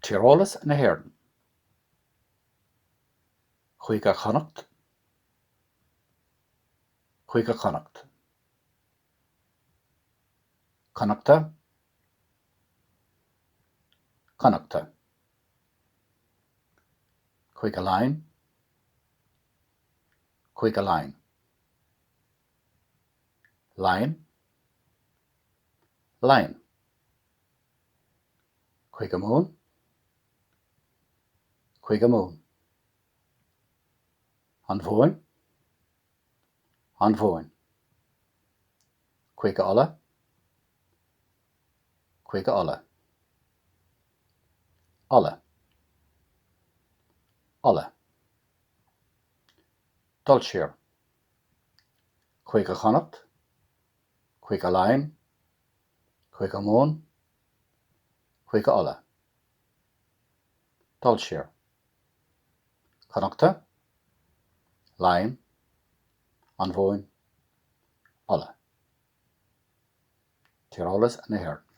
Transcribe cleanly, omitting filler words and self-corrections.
Tíreolalas na hÉireann. Chuaigh a Connacht. Chuaigh a Connacht. Connachta. Connachta. Chuaigh a Lainn. Chuaigh a Lainn. Lainn. Lainn. Chuaigh a Mún. Chuaigh a Mún. An Bhóin. An Bhóin. Chuaigh a Olla. Chuaigh a Olla. Olla. Olla. Dul siar. Chuaigh a Connacht. Chuaigh a Lainn. Chuaigh a Mún. Chuaigh a Olla. Dul siar. Connachta. Lainn. An Bhóin. Olla. Tíreolalas na hÉireann.